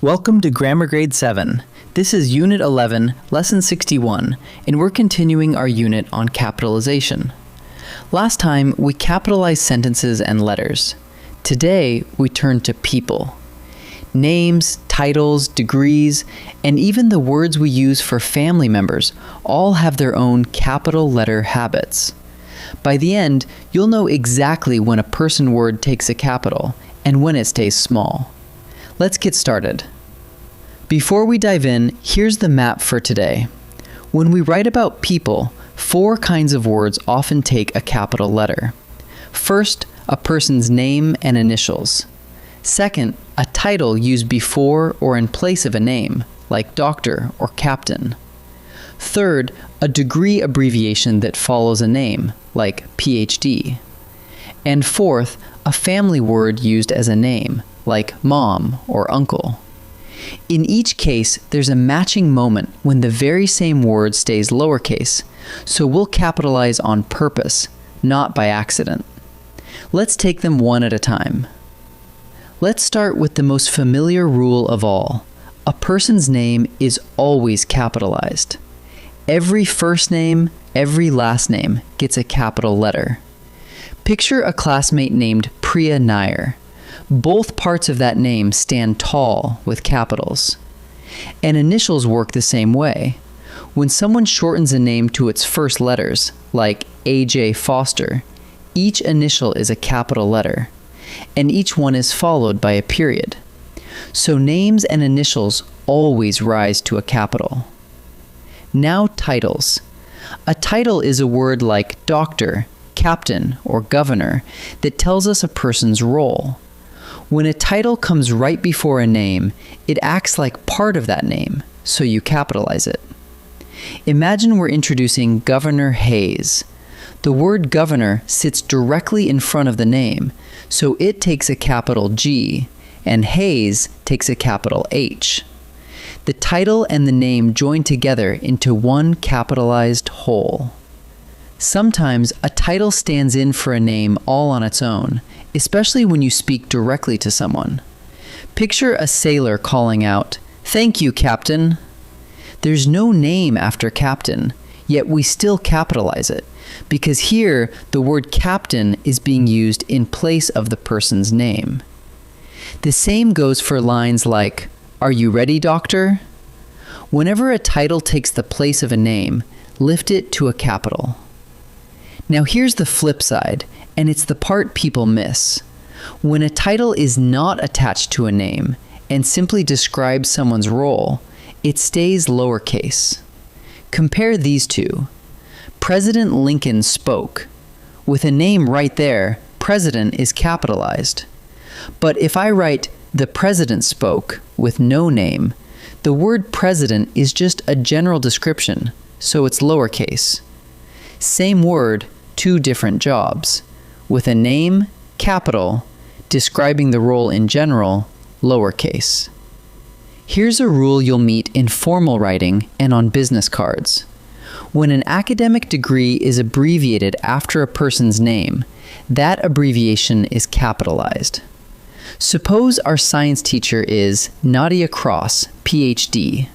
Welcome to Grammar Grade 7. This is Unit 11, Lesson 61, and we're continuing our unit on capitalization. Last time, we capitalized sentences and letters. Today, we turn to people. Names, titles, degrees, and even the words we use for family members all have their own capital letter habits. By the end, you'll know exactly when a person word takes a capital and when it stays small. Let's get started. Before we dive in, here's the map for today. When we write about people, 4 kinds of words often take a capital letter. First, a person's name and initials. Second, a title used before or in place of a name, like doctor or captain. Third, a degree abbreviation that follows a name, like PhD. And fourth, a family word used as a name, like mom or uncle. In each case, there's a matching moment when the very same word stays lowercase, so we'll capitalize on purpose, not by accident. Let's take them one at a time. Let's start with the most familiar rule of all. A person's name is always capitalized. Every first name, every last name gets a capital letter. Picture a classmate named Priya Nair. Both parts of that name stand tall with capitals. And initials work the same way. When someone shortens a name to its first letters, like A.J. Foster, each initial is a capital letter, and each one is followed by a period. So names and initials always rise to a capital. Now titles. A title is a word like doctor, captain, or governor that tells us a person's role. When a title comes right before a name, it acts like part of that name, so you capitalize it. Imagine we're introducing Governor Hayes. The word governor sits directly in front of the name, so it takes a capital G, and Hayes takes a capital H. The title and the name join together into one capitalized whole. Sometimes a title stands in for a name all on its own, especially when you speak directly to someone. Picture a sailor calling out, "Thank you, Captain." There's no name after captain, yet we still capitalize it, because here the word captain is being used in place of the person's name. The same goes for lines like, "Are you ready, doctor?" Whenever a title takes the place of a name, lift it to a capital. Now here's the flip side, and it's the part people miss. When a title is not attached to a name and simply describes someone's role, it stays lowercase. Compare these two. President Lincoln spoke. With a name right there, President is capitalized. But if I write the President spoke with no name, the word President is just a general description, so it's lowercase. Same word, 2 different jobs. With a name, capital, describing the role in general, lowercase. Here's a rule you'll meet in formal writing and on business cards. When an academic degree is abbreviated after a person's name, that abbreviation is capitalized. Suppose our science teacher is Nadia Cross, PhD.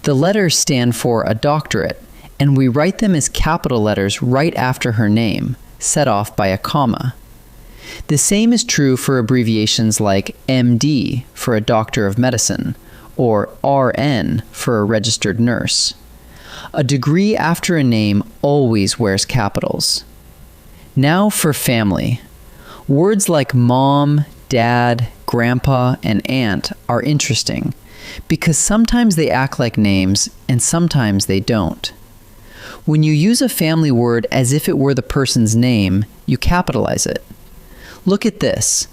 The letters stand for a doctorate, and we write them as capital letters right after her name, set off by a comma. The same is true for abbreviations like MD for a doctor of medicine, or RN for a registered nurse. A degree after a name always wears capitals. Now for family. Words like mom, dad, grandpa, and aunt are interesting, because sometimes they act like names and sometimes they don't. When you use a family word as if it were the person's name, you capitalize it. Look at this.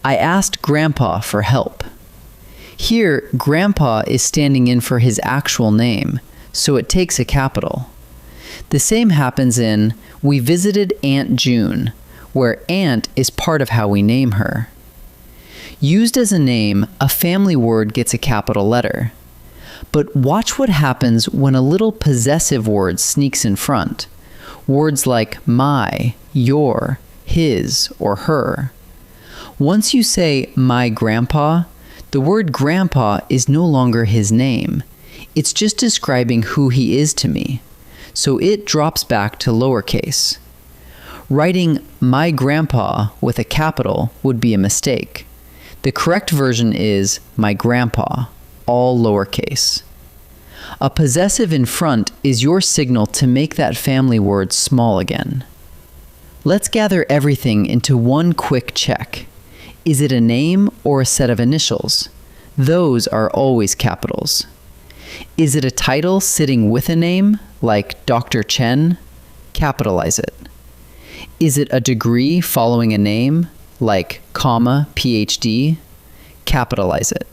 I asked Grandpa for help. Here, Grandpa is standing in for his actual name, so it takes a capital. The same happens in We visited Aunt June, where aunt is part of how we name her. Used as a name, a family word gets a capital letter. But watch what happens when a little possessive word sneaks in front. Words like my, your, his, or her. Once you say my grandpa, The word grandpa is no longer his name. It's just describing who he is to me. So it drops back to lowercase. Writing my grandpa with a capital would be a mistake. The correct version is my grandpa, all lowercase. A possessive in front is your signal to make that family word small again. Let's gather everything into one quick check. Is it a name or a set of initials? Those are always capitals. Is it a title sitting with a name, like Dr. Chen? Capitalize it. Is it a degree following a name, like comma, PhD? Capitalize it.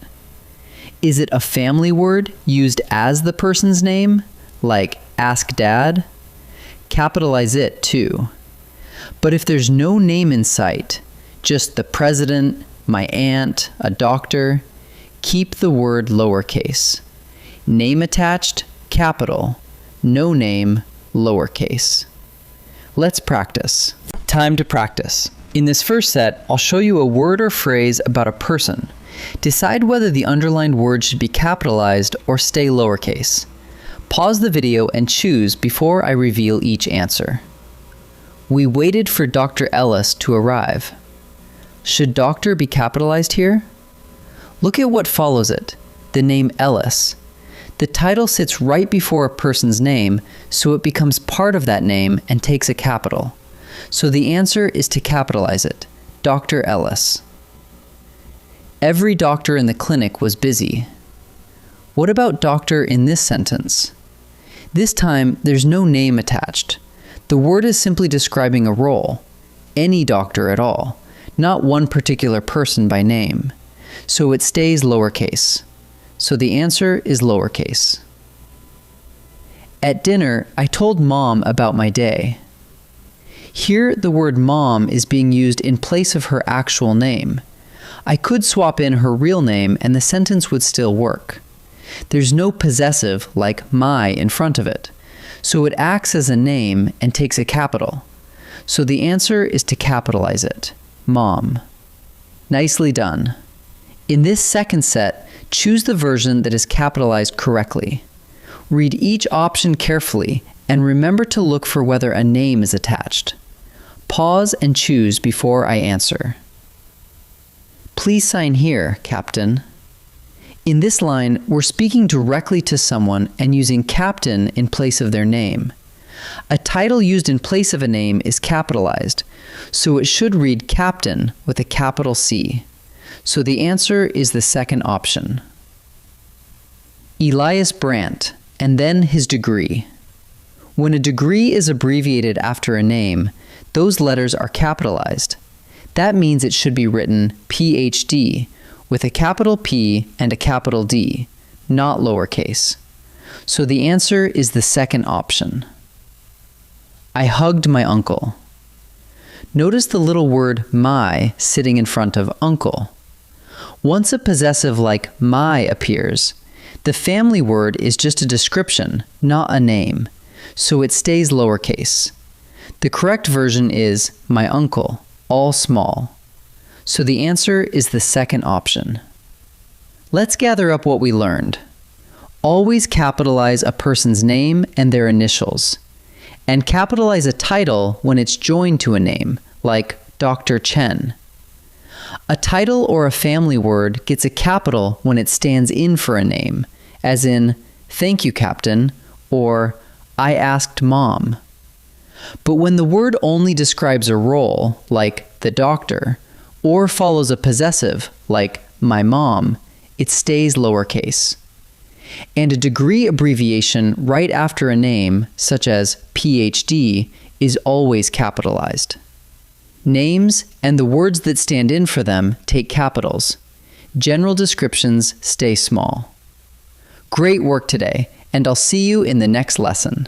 Is it a family word used as the person's name, like ask dad? Capitalize it too. But if there's no name in sight, just the president, my aunt, a doctor, keep the word lowercase. Name attached, capital. No name, lowercase. Let's practice. Time to practice. In this first set, I'll show you a word or phrase about a person. Decide whether the underlined word should be capitalized or stay lowercase. Pause the video and choose before I reveal each answer. We waited for Dr. Ellis to arrive. Should doctor be capitalized here? Look at what follows it, the name Ellis. The title sits right before a person's name, so it becomes part of that name and takes a capital. So the answer is to capitalize it, Dr. Ellis. Every doctor in the clinic was busy. What about doctor in this sentence? This time, there's no name attached. The word is simply describing a role, any doctor at all, not one particular person by name. So it stays lowercase. So the answer is lowercase. At dinner, I told Mom about my day. Here, the word mom is being used in place of her actual name. I could swap in her real name and the sentence would still work. There's no possessive like my in front of it, so it acts as a name and takes a capital. So the answer is to capitalize it, mom. Nicely done. In this second set, choose the version that is capitalized correctly. Read each option carefully and remember to look for whether a name is attached. Pause and choose before I answer. Please sign here, Captain. In this line, we're speaking directly to someone and using captain in place of their name. A title used in place of a name is capitalized, so it should read captain with a capital C. So the answer is the second option. Elias Brandt, and then his degree. When a degree is abbreviated after a name, those letters are capitalized. That means it should be written PhD with a capital P and a capital D, not lowercase. So the answer is the second option. I hugged my uncle. Notice the little word my sitting in front of uncle. Once a possessive like my appears, the family word is just a description, not a name, so it stays lowercase. The correct version is my uncle, all small. So the answer is the second option. Let's gather up what we learned. Always capitalize a person's name and their initials, and capitalize a title when it's joined to a name, like Dr. Chen. A title or a family word gets a capital when it stands in for a name, as in, thank you, Captain, or I asked Mom. But when the word only describes a role, like the doctor, or follows a possessive, like my mom, it stays lowercase. And a degree abbreviation right after a name, such as PhD, is always capitalized. Names and the words that stand in for them take capitals. General descriptions stay small. Great work today, and I'll see you in the next lesson.